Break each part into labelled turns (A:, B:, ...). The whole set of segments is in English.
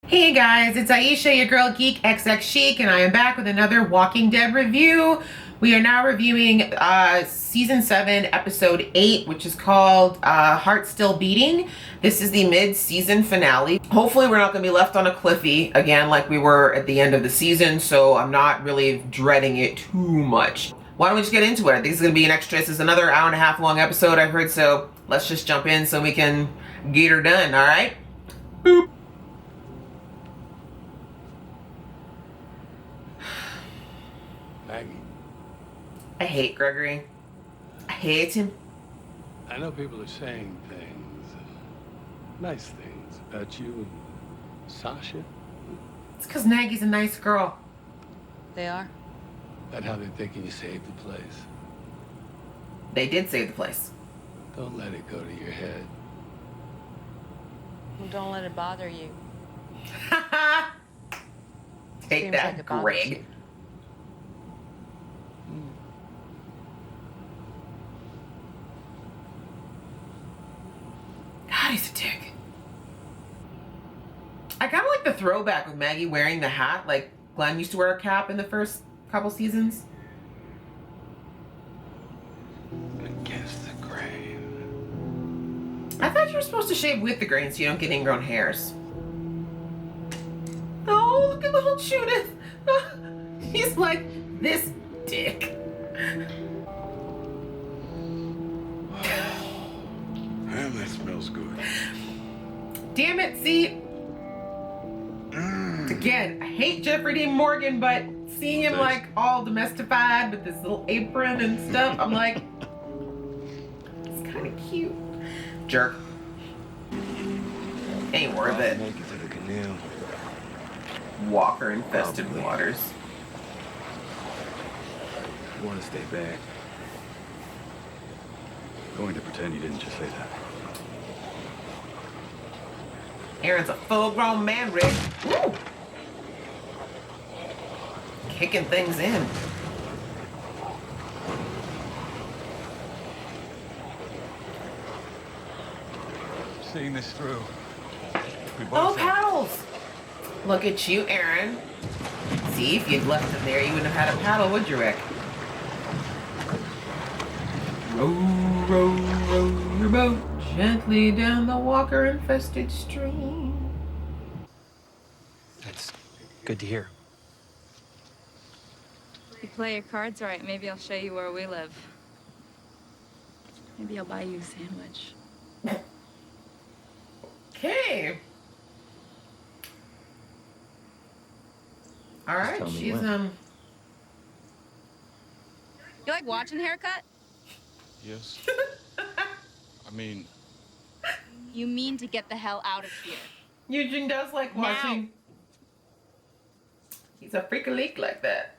A: Hey guys, it's Aisha, your girl geek XX Chic, and I am back with another Walking Dead review. We are now reviewing season 7, episode 8, which is called Heart Still Beating. This is the mid-season finale. Hopefully we're not going to be left on a cliffy again like we were at the end of the season, so I'm not really dreading it too much. Why don't we just get into it? I think it's going to be an extra, this is another hour and a half long episode I heard, so let's just jump in so we can get her done, alright? Boop.
B: Maggie,
A: I hate Gregory. I hate him.
B: I know people are saying things, nice things about you and Sasha.
A: It's because Maggie's a nice girl.
C: They are?
B: About how they're thinking you saved the place.
A: They did save the place.
B: Don't let it go to your head.
C: Well, don't let it bother you.
A: Take
C: Seems
A: that,
C: like it bothers
A: Greg.
C: you.
A: God, he's a dick. I kind of like the throwback with Maggie wearing the hat. Like, Glenn used to wear a cap in the first couple seasons.
B: Against the grain.
A: I thought you were supposed to shave with the grain so you don't get ingrown hairs. Oh, look at little Judith. He's like, this dick.
B: Man, that smells good.
A: Damn it, see? Again, I hate Jeffrey Dean Morgan, but seeing him like all domestified with this little apron and stuff, I'm like, it's kind of cute. Jerk. Ain't worth it.
B: Make it to the canal.
A: Walker infested
B: Probably.
A: waters.
D: You want to stay back? Going to pretend you didn't just say that.
A: Aaron's a full-grown man, Rick. Woo! Kicking things in.
D: Seeing this through. We
A: Oh,
D: both have.
A: paddles! Look at you, Aaron. See, if you'd left it there, you wouldn't have had a paddle, would you, Rick? Row, row, row your boat gently down the walker-infested stream.
E: That's good to hear.
F: If you play your cards right, maybe I'll show you where we live. Maybe I'll buy you a sandwich.
A: Okay. All right,
D: tell me
A: she's
D: when.
F: You like watching haircut?
B: Yes. I mean,
F: You mean to get the hell out of here.
A: Eugene does like watching. He's a freak a leak like that.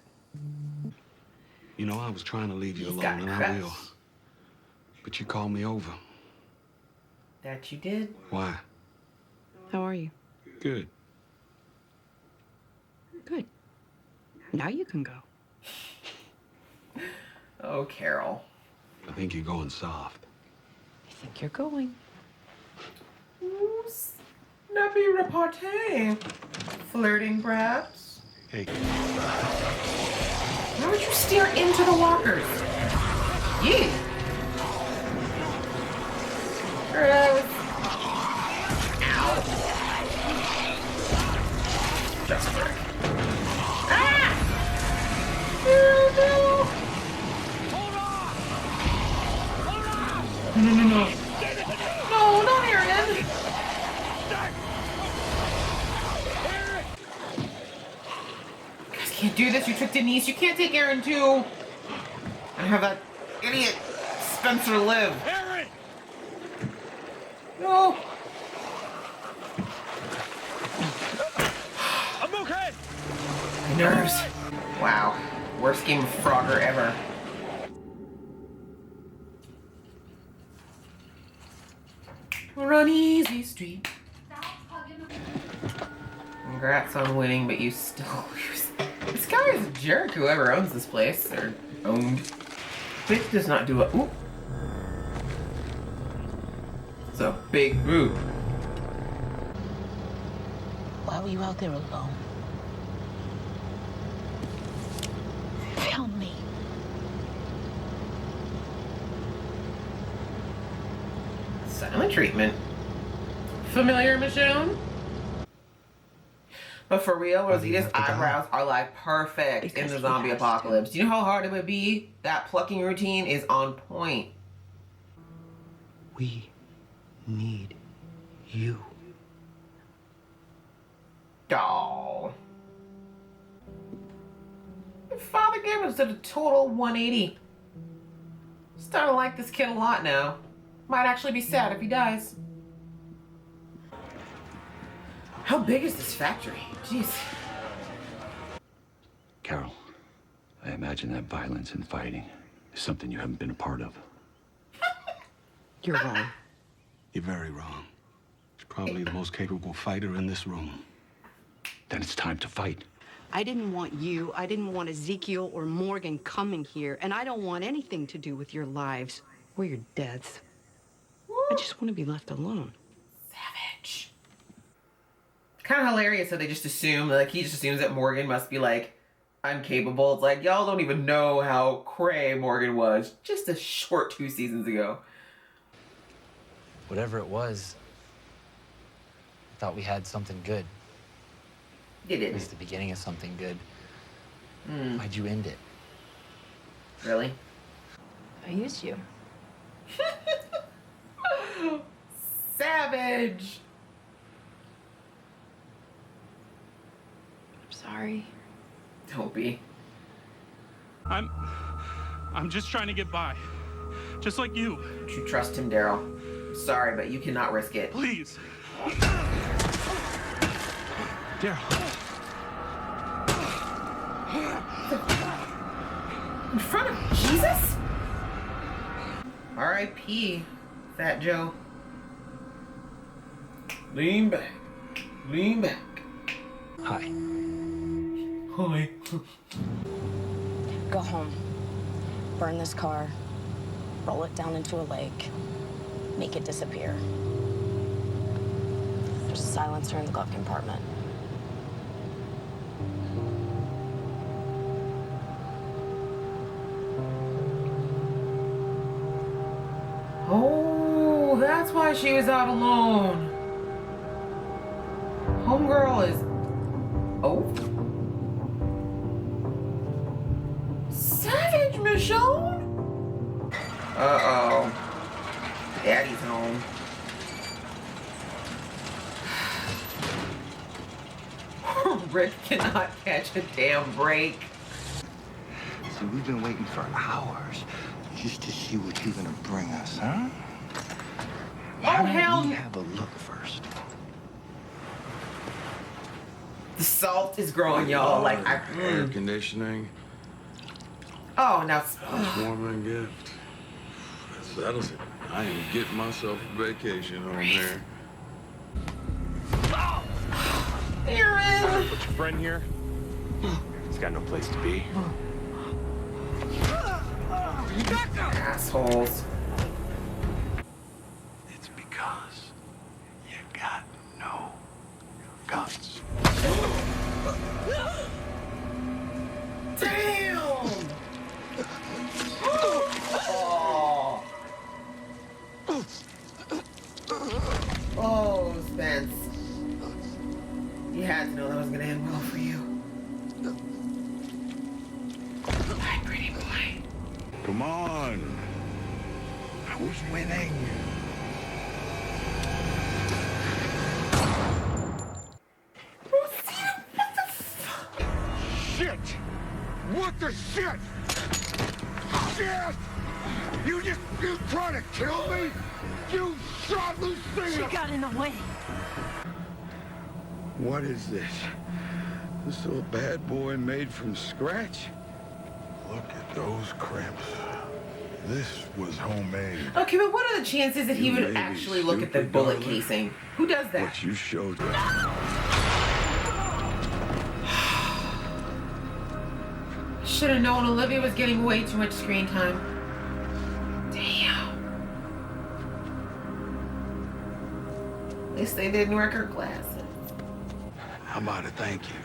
B: you know, I was trying to leave you
A: He's
B: alone,
A: got
B: and I
A: cracks.
B: will. But you called me over.
A: That you did.
B: Why?
C: How are you?
B: Good.
C: Good. Now you can go.
A: Oh, Carol.
B: I think you're going soft.
C: I think you're going.
A: Ooh, snappy repartee. Flirting, perhaps.
B: Hey,
A: Why would you steer into the walkers? Yeah. Gross. Ow. Just frick. Ah! No, no. No, no, no, no. No, not Aaron. You guys can't do this. You took Denise. You can't take Aaron too. And have that idiot Spencer live.
B: Aaron!
A: No.
B: I'm okay!
A: Nerves. Wow. Worst game of Frogger ever. We're on easy street. Congrats on winning, but you still lose. This guy is a jerk, whoever owns this place, or owned. Bitch does not do a. Ooh. It's a big boot.
E: Why were you out there alone? Tell me.
A: Silent treatment. Familiar, Michonne? But for real, Rosita's eyebrows are like perfect in
C: Because
A: the
C: he
A: zombie
C: has to.
A: apocalypse. Do you know how hard it would be? That plucking routine is on point.
G: We need you.
A: Doll. Father Gibbons did a total 180. Starting to like this kid a lot now. Might actually be sad if he dies. How big is this factory? Jeez.
D: Carol, I imagine that violence and fighting is something you haven't been a part of.
C: You're wrong.
B: You're very wrong. He's probably the most capable fighter in this room.
D: Then it's time to fight.
C: I didn't want you, I didn't want Ezekiel or Morgan coming here, and I don't want anything to do with your lives or your deaths. I just want to be left alone.
A: Savage. Kind of hilarious how they just assume, like, he just assumes that Morgan must be, like, incapable. It's like, y'all don't even know how cray Morgan was just a short 2 seasons ago.
H: Whatever it was, I thought we had something good.
A: You
H: At
A: didn't.
H: least the beginning of something good. Why'd you end it?
A: Really?
C: I used you.
A: Savage.
C: I'm sorry.
A: Don't be.
I: I'm just trying to get by. Just like you.
A: Don't you trust him, Daryl? Sorry, but you cannot risk it.
I: Please. Daryl.
A: In front of Jesus? R.I.P. Fat Joe. Lean back. Lean back.
H: Hi.
A: Hi.
J: Go home. Burn this car. Roll it down into a lake. Make it disappear. There's a silencer in the glove compartment.
A: Oh, that's why she was out alone. Homegirl is... Oh. Savage, Michonne? Uh-oh. Daddy's home. Rick cannot catch a damn break.
G: See, we've been waiting for hours just to see what you're gonna bring us, huh?
A: Oh, hell
G: We
A: no.
G: have a look first.
A: The salt is growing, y'all. Like,
B: Air conditioning.
A: Oh, now...
B: Housewarming gift. That settles it. I ain't getting myself a vacation home there.
A: Aaron!
I: Put your friend here. He's got no place to be.
A: Assholes.
G: It's because you got no guts.
A: Damn! Oh. Oh, Spence. You had to know that was gonna end well for you. My pretty boy.
G: Come on. Who's winning?
A: Rosita, what the fuck?
G: Shit! What the shit? Shit! You trying to kill me? You shot Lucina!
E: She got in the way.
G: What is this? This little bad boy made from scratch?
K: Look at those crimps. This was homemade.
A: Okay, but what are the chances that he
K: You
A: would
K: may be
A: actually look at the
K: stupid,
A: bullet
K: darling.
A: casing? Who does that?
K: What you showed.
A: Should have known Olivia was getting way too much screen time. Damn. At least they didn't work her glasses.
K: How about a thank you?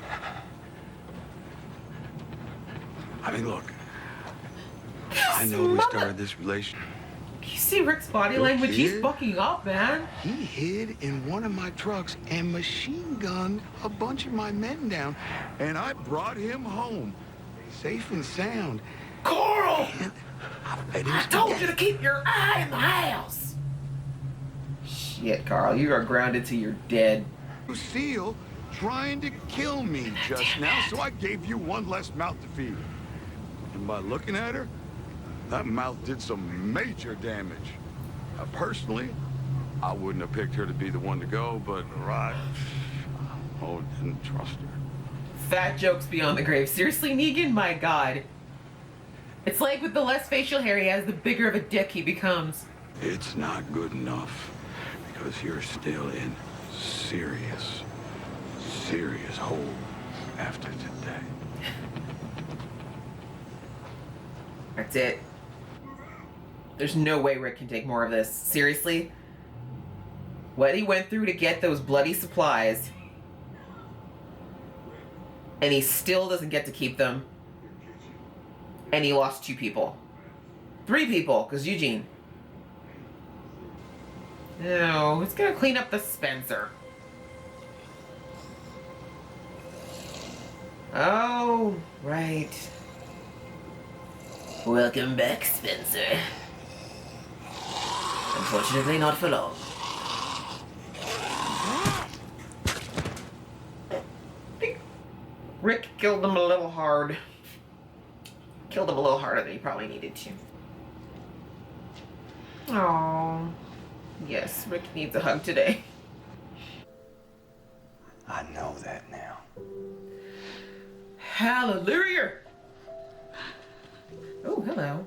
K: I mean, look, I know we started this relationship.
A: You see Rick's body
K: Your
A: language? He's
K: kid?
A: fucking up, man.
K: He hid in one of my trucks and machine gunned a bunch of my men down, and I brought him home, safe and sound.
A: Carl!
K: And I
A: I told you to keep your eye in the house. Shit, Carl, you are grounded till you're dead.
K: Lucille trying to kill me just now, so I gave you one less mouth to feed. And by looking at her, that mouth did some major damage. Personally, I wouldn't have picked her to be the one to go, but didn't trust her.
A: Fat jokes beyond the grave. Seriously, Negan? My God. It's like with the less facial hair he has, the bigger of a dick he becomes.
K: It's not good enough, because you're still in serious hole after today.
A: That's it. There's no way Rick can take more of this. Seriously? What he went through to get those bloody supplies, and he still doesn't get to keep them, and he lost 2 people. 3 people, because Eugene. No, who's gonna clean up the Spencer? Oh, right. Welcome back, Spencer. Unfortunately, not for long. I think Rick killed him a little hard. Killed him a little harder than he probably needed to. Oh, yes, Rick needs a hug today.
G: I know that now.
A: Hallelujah! Oh, hello.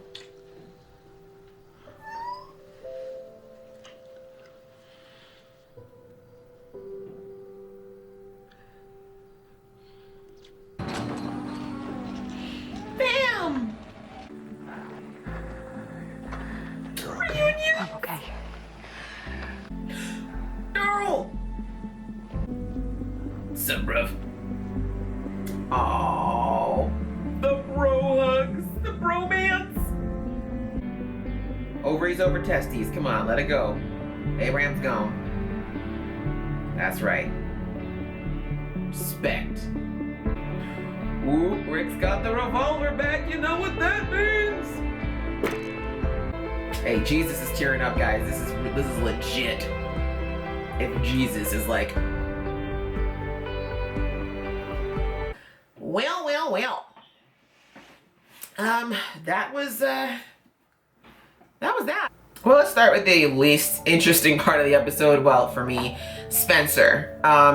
A: Bam! Reunion!
C: I'm okay.
A: Girl! What's up, bruv? Oh, the bro hugs, the bromance. Ovaries over testes. Come on, let it go. Abraham's gone. That's right. Respect. Ooh, Rick's got the revolver back. You know what that means? Hey, Jesus is tearing up, guys. This is legit. If Jesus is like, well. That was that. Well, let's start with the least interesting part of the episode. Well, for me, Spencer. I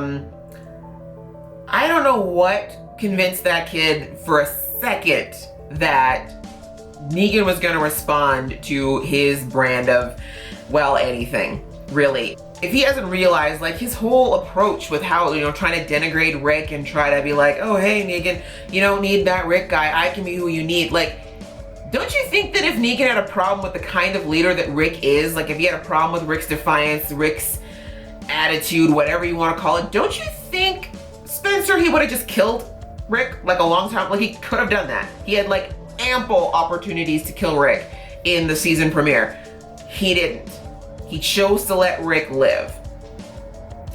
A: don't know what convinced that kid for a second that Negan was going to respond to his brand of, well, anything, really. If he hasn't realized, like, his whole approach with how, trying to denigrate Rick and try to be like, oh, hey, Negan, you don't need that Rick guy. I can be who you need. Like, don't you think that if Negan had a problem with the kind of leader that Rick is, like, if he had a problem with Rick's defiance, Rick's attitude, whatever you want to call it, don't you think, Spencer, he would have just killed Rick, like, a long time? Like, he could have done that. He had, like, ample opportunities to kill Rick in the season premiere. He didn't. He chose to let Rick live.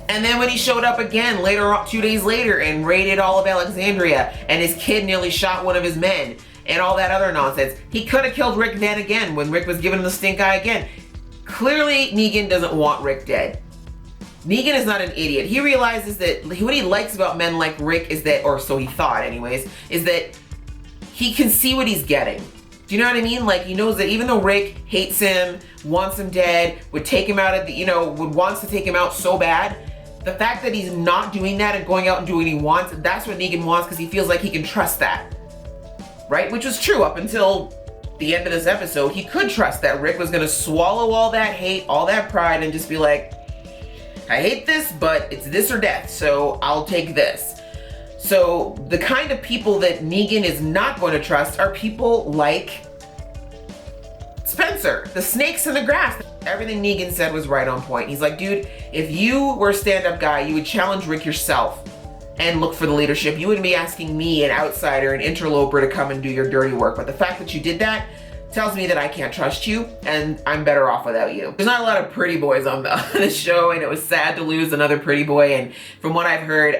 A: And then when he showed up again later, 2 days later, and raided all of Alexandria, and his kid nearly shot one of his men, and all that other nonsense, he could have killed Rick then again when Rick was giving him the stink eye again. Clearly, Negan doesn't want Rick dead. Negan is not an idiot. He realizes that what he likes about men like Rick is that, or so he thought anyways, is that he can see what he's getting. Do you know what I mean? Like, he knows that even though Rick hates him, wants him dead, would take him out of the, wants to take him out so bad, the fact that he's not doing that and going out and doing what he wants, that's what Negan wants, because he feels like he can trust that. Right? Which was true up until the end of this episode. He could trust that Rick was going to swallow all that hate, all that pride, and just be like, I hate this, but it's this or death, so I'll take this. So the kind of people that Negan is not going to trust are people like Spencer, the snakes in the grass. Everything Negan said was right on point. He's like, dude, if you were a stand-up guy, you would challenge Rick yourself. and look for the leadership. You wouldn't be asking me, an outsider, an interloper, to come and do your dirty work. But the fact that you did that tells me that I can't trust you, and I'm better off without you. There's not a lot of pretty boys on the show, and it was sad to lose another pretty boy. And from what I've heard,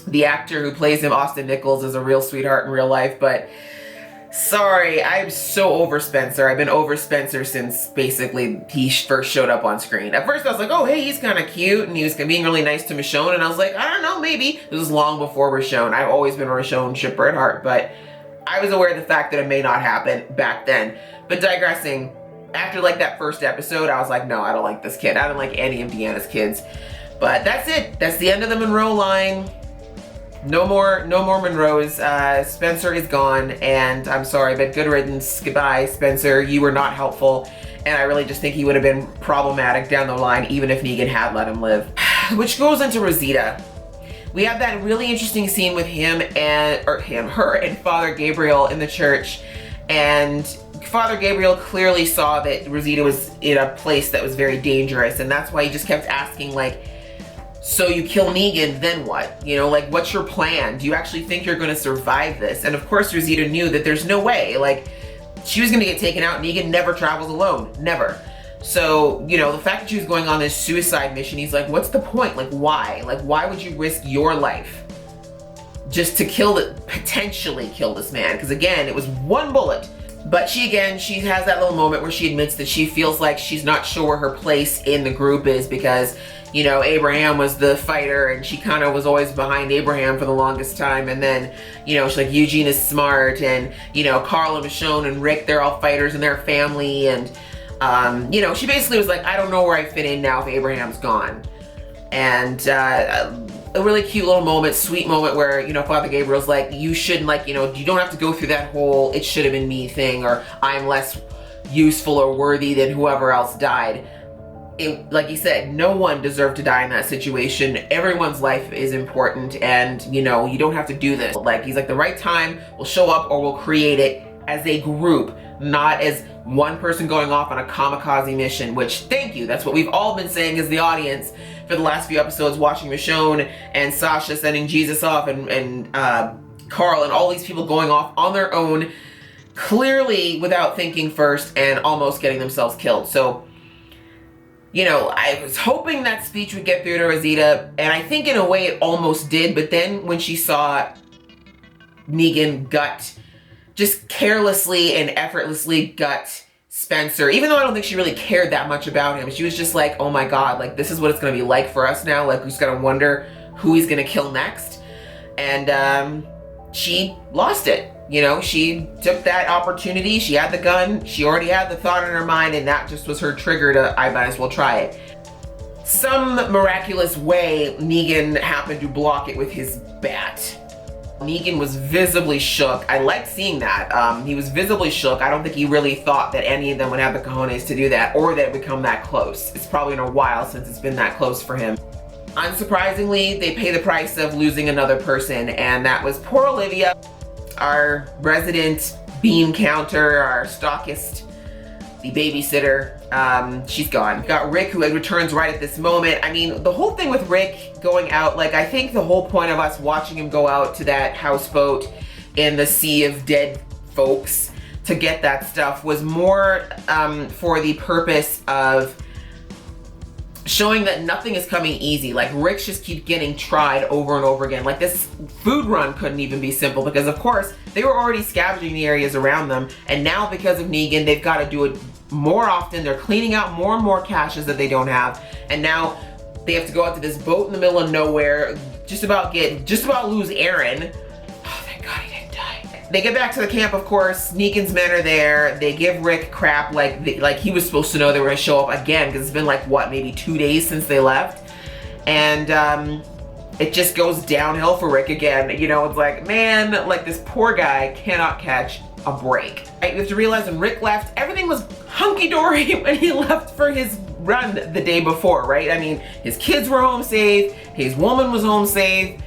A: the actor who plays him, Austin Nichols, is a real sweetheart in real life. But sorry, I'm so over Spencer. I've been over Spencer since basically he first showed up on screen. At first I was like, oh hey, he's kind of cute, and he was being really nice to Michonne, and I was like, I don't know, maybe. This was long before Michonne. I've always been a Michonne shipper at heart, but I was aware of the fact that it may not happen back then. But digressing, after like that first episode, I was like, no, I don't like this kid. I don't like any of Deanna's kids. But that's it. That's the end of the Monroe line. No more Monroes. Spencer is gone, and I'm sorry, but good riddance. Goodbye, Spencer. You were not helpful, and I really just think he would have been problematic down the line, even if Negan had let him live. Which goes into Rosita. We have that really interesting scene with her and Father Gabriel in the church, and Father Gabriel clearly saw that Rosita was in a place that was very dangerous, and that's why he just kept asking, like, so you kill Negan, then what? You know, like, what's your plan? Do you actually think you're gonna survive this? And of course Rosita knew that there's no way, like, she was gonna get taken out. Negan never travels alone, never. So, you know, the fact that she was going on this suicide mission, he's like, what's the point? Like, why? Like, why would you risk your life just to potentially kill this man? Because again, it was one bullet. But she has that little moment where she admits that she feels like she's not sure where her place in the group is, because, you know, Abraham was the fighter and she kind of was always behind Abraham for the longest time. And then, you know, she's like, Eugene is smart, and, you know, Carl and Michonne and Rick, they're all fighters and they're family. And, you know, she basically was like, I don't know where I fit in now if Abraham's gone. And a really cute little moment, sweet moment where, you know, Father Gabriel's like, you shouldn't, like, you know, you don't have to go through that whole it should have been me thing, or I'm less useful or worthy than whoever else died. Like he said, no one deserved to die in that situation. Everyone's life is important, and, you know, you don't have to do this. Like, he's like, the right time will show up, or we'll create it as a group, not as one person going off on a kamikaze mission, which, thank you, that's what we've all been saying as the audience for the last few episodes, watching Michonne and Sasha sending Jesus off, and Carl and all these people going off on their own, clearly without thinking first, and almost getting themselves killed. So, you know, I was hoping that speech would get through to Rosita, and I think in a way it almost did, but then when she saw Negan just carelessly and effortlessly gut Spencer, even though I don't think she really cared that much about him, she was just like, oh my God, like, this is what it's gonna be like for us now. Like, we just gotta wonder who he's gonna kill next. And she lost it. You know, she took that opportunity. She had the gun. She already had the thought in her mind, and that just was her trigger to, I might as well try it. Some miraculous way, Negan happened to block it with his bat. Negan was visibly shook. I liked seeing that. He was visibly shook. I don't think he really thought that any of them would have the cojones to do that, or that it would come that close. It's probably been a while since it's been that close for him. Unsurprisingly, they pay the price of losing another person, and that was poor Olivia, our resident bean counter, our stockist, the babysitter. She's gone. We've got Rick, who returns right at this moment. I mean, the whole thing with Rick going out, like, I think the whole point of us watching him go out to that houseboat in the sea of dead folks to get that stuff was more for the purpose of showing that nothing is coming easy. Like, Rick's just keep getting tried over and over again. Like, this food run couldn't even be simple, because of course they were already scavenging the areas around them, and now because of Negan, they've got to do it more often. They're cleaning out more and more caches that they don't have, and now they have to go out to this boat in the middle of nowhere, just about lose Aaron. Oh, thank God he didn't die. They get back to the camp, of course. Negan's men are there. They give Rick crap like he was supposed to know they were gonna show up again, because it's been like, what, maybe 2 days since they left, and it just goes downhill for Rick again. You know, it's like, man, like, this poor guy cannot catch a break. Right? You have to realize when Rick left, everything was hunky-dory when he left for his run the day before, right? I mean, his kids were home safe, his woman was home safe.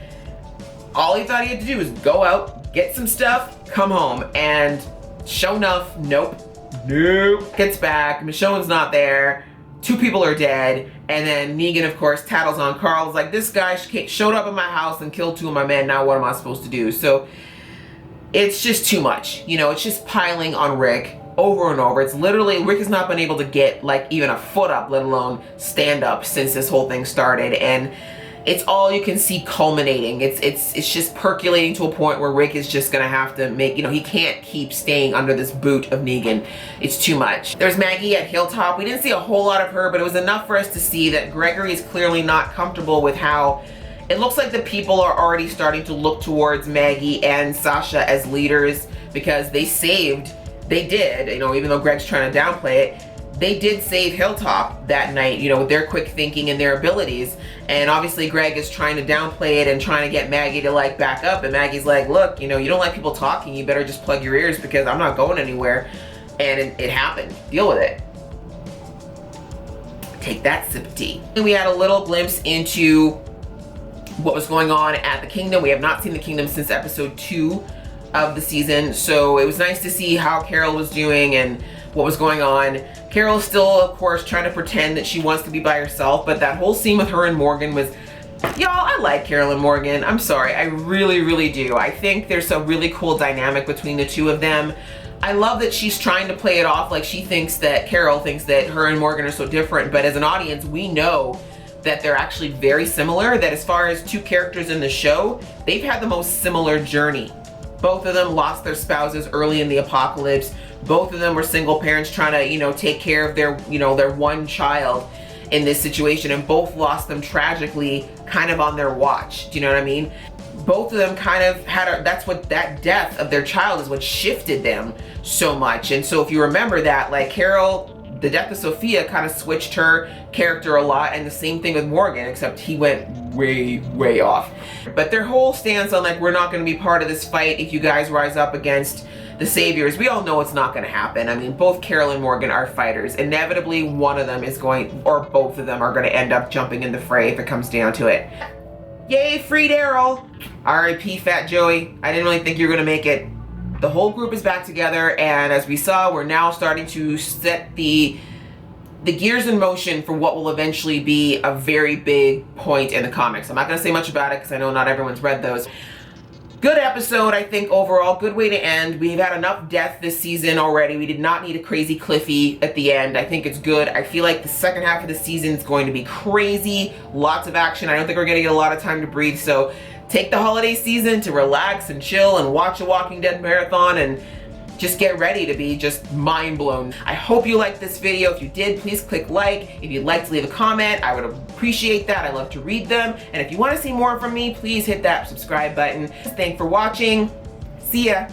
A: All he thought he had to do was go out, get some stuff, come home, and sure enough, nope. Gets back, Michonne's not there, 2 people are dead, And then Negan, of course, tattles on Carl. It's like, this guy showed up in my house and killed 2 of my men. Now what am I supposed to do? So it's just too much. You know, it's just piling on Rick over and over. It's literally, Rick has not been able to get like even a foot up, let alone stand up, since this whole thing started. And it's all you can see culminating. It's just percolating to a point where Rick is just gonna have to make, you know, he can't keep staying under this boot of Negan. It's too much. There's Maggie at Hilltop. We didn't see a whole lot of her, but it was enough for us to see that Gregory is clearly not comfortable with how it looks like the people are already starting to look towards Maggie and Sasha as leaders, because they did, you know, even though Greg's trying to downplay it, they did save Hilltop that night, you know, with their quick thinking and their abilities. And obviously Greg is trying to downplay it and trying to get Maggie to like back up. And Maggie's like, look, you know, you don't like people talking, you better just plug your ears because I'm not going anywhere. And it happened. Deal with it. Take that, sip of tea. And we had a little glimpse into what was going on at the Kingdom. We have not seen the Kingdom since episode 2 of the season. So it was nice to see how Carol was doing and what was going on. Carol's still, of course, trying to pretend that she wants to be by herself, but that whole scene with her and Morgan was, y'all, I like Carol and Morgan. I'm sorry, I really, really do. I think there's a really cool dynamic between the two of them. I love that she's trying to play it off like she thinks that, Carol thinks that her and Morgan are so different, but as an audience, we know that they're actually very similar, that as far as 2 characters in the show, they've had the most similar journey. Both of them lost their spouses early in the apocalypse. Both of them were single parents trying to, you know, take care of their, you know, their one child in this situation, and both lost them tragically kind of on their watch. Do you know what I mean? Both of them kind of had that's what that death of their child is what shifted them so much. And so if you remember that, like Carol, the death of Sophia kind of switched her character a lot, and the same thing with Morgan, except he went way, way off. But their whole stance on like, we're not going to be part of this fight if you guys rise up against the Saviors, we all know it's not going to happen. I mean, both Carol and Morgan are fighters. Inevitably, one of them is going, or both of them are going to end up jumping in the fray if it comes down to it. Yay, free Daryl! R.I.P. Fat Joey. I didn't really think you were going to make it. The whole group is back together, and as we saw, we're now starting to set the gears in motion for what will eventually be a very big point in the comics. I'm not going to say much about it because I know not everyone's read those. Good episode, I think, overall. Good way to end. We've had enough death this season already. We did not need a crazy Cliffy at the end. I think it's good. I feel like the second half of the season is going to be crazy. Lots of action. I don't think we're going to get a lot of time to breathe. So take the holiday season to relax and chill and watch a Walking Dead marathon and just get ready to be just mind blown. I hope you liked this video. If you did, please click like. If you'd like to leave a comment, I would appreciate that. I love to read them. And if you want to see more from me, please hit that subscribe button. Thanks for watching. See ya.